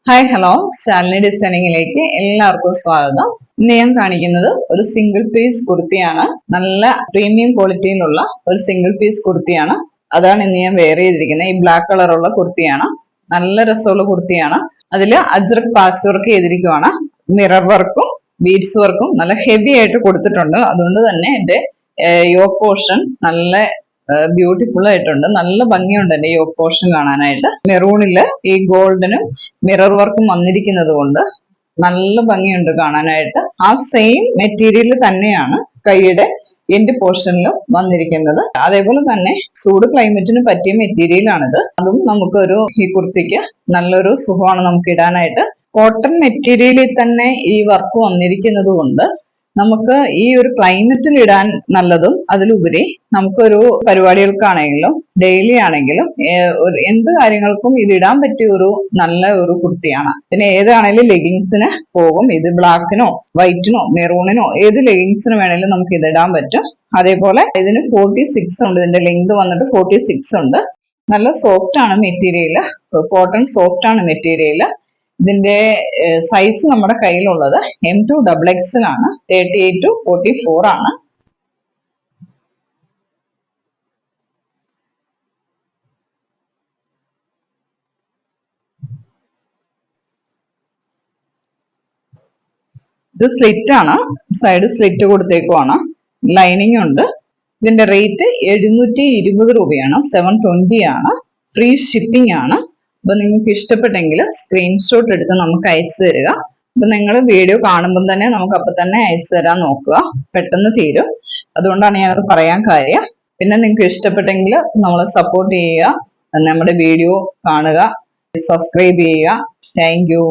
Hi hello Shalini ഡിസൈനിങ്ങിലേക്ക് എല്ലാവർക്കും സ്വാഗതം. ഇന്ന് ഞാൻ കാണിക്കുന്നത് ഒരു സിംഗിൾ പീസ് കുർത്തിയാണ്. നല്ല പ്രീമിയം ക്വാളിറ്റിയിലുള്ള ഒരു സിംഗിൾ പീസ് കുർത്തിയാണ്. അതാണ് ഇന്ന് ഞാൻ വെയർ ചെയ്തിരിക്കുന്നത്. ഈ ബ്ലാക്ക് കളറുള്ള കുർത്തിയാണ്. നല്ല രസമുള്ള കുർത്തിയാണ്. അതിൽ അജ്രക് പാച്ച് വർക്ക് ചെയ്തിരിക്കുവാണ്. മിറർ വർക്കും ബീഡ്സ് വർക്കും നല്ല ഹെവി ആയിട്ട് കൊടുത്തിട്ടുണ്ട്. അതുകൊണ്ട് തന്നെ എന്റെ യോക്ക് പോർഷൻ നല്ല ബ്യൂട്ടിഫുൾ ആയിട്ടുണ്ട്. നല്ല ഭംഗിയുണ്ട് എന്റെ യോക്ക് പോർഷൻ കാണാനായിട്ട്. മെറൂണില് ഈ ഗോൾഡനും മിറർ വർക്കും വന്നിരിക്കുന്നത് കൊണ്ട് നല്ല ഭംഗിയുണ്ട് കാണാനായിട്ട്. ആ സെയിം മെറ്റീരിയൽ തന്നെയാണ് കൈയുടെ എൻഡ് പോർഷനിലും വന്നിരിക്കുന്നത്. അതേപോലെ തന്നെ ചൂട് ക്ലൈമറ്റിന് പറ്റിയ മെറ്റീരിയൽ ആണിത്. അതും നമുക്കൊരു ഈ കുർത്തിക്ക് നല്ലൊരു സുഖമാണ് നമുക്ക് ഇടാനായിട്ട്. കോട്ടൺ മെറ്റീരിയലിൽ തന്നെ ഈ വർക്ക് വന്നിരിക്കുന്നത് കൊണ്ട് നമുക്ക് ഈ ഒരു ക്ലൈമറ്റിൽ ഇടാൻ നല്ലതും, അതിലുപരി നമുക്കൊരു പരിപാടികൾക്കാണെങ്കിലും ഡെയിലി ആണെങ്കിലും എന്ത് കാര്യങ്ങൾക്കും ഇത് ഇടാൻ പറ്റിയ ഒരു നല്ല ഒരു കുർത്തിയാണ്. പിന്നെ ഏതാണെങ്കിലും ലെഗിങ്സിന് പോകും. ഇത് ബ്ലാക്കിനോ വൈറ്റിനോ മെറൂണിനോ ഏത് ലെഗിങ്സിന് വേണമെങ്കിലും നമുക്ക് ഇത് ഇടാൻ പറ്റും. അതേപോലെ ഇതിന് 46 ഉണ്ട്. ഇതിന്റെ ലെങ്ത് വന്നിട്ട് 46 ഉണ്ട്. നല്ല സോഫ്റ്റ് ആണ് മെറ്റീരിയൽ. കോട്ടൺ സോഫ്റ്റ് ആണ് മെറ്റീരിയൽ. ഇതിന്റെ സൈസ് നമ്മുടെ കയ്യിലുള്ളത് M2XX ആണ്. 38 to 44 ആണ്. ഇത് സ്ലിറ്റ് ആണ്. Side slit കൊടുത്തേക്കുവാണ്. ലൈനിങ് ഉണ്ട്. ഇതിന്റെ റേറ്റ് 720 രൂപയാണ്. 720 ആണ്. ഫ്രീ ഷിപ്പിംഗ് ആണ്. അപ്പൊ നിങ്ങൾക്ക് ഇഷ്ടപ്പെട്ടെങ്കിൽ സ്ക്രീൻഷോട്ട് എടുത്ത് നമുക്ക് അയച്ചു തരിക. അപ്പൊ നിങ്ങൾ വീഡിയോ കാണുമ്പോൾ തന്നെ നമുക്ക് അപ്പൊ തന്നെ അയച്ചു തരാൻ നോക്കുക. പെട്ടെന്ന് തീരും. അതുകൊണ്ടാണ് ഞാനത് പറയാൻ കാര്യം. പിന്നെ നിങ്ങൾക്ക് ഇഷ്ടപ്പെട്ടെങ്കിൽ നമ്മളെ സപ്പോർട്ട് ചെയ്യുക, നമ്മുടെ വീഡിയോ കാണുക, സബ്സ്ക്രൈബ് ചെയ്യുക. Thank you.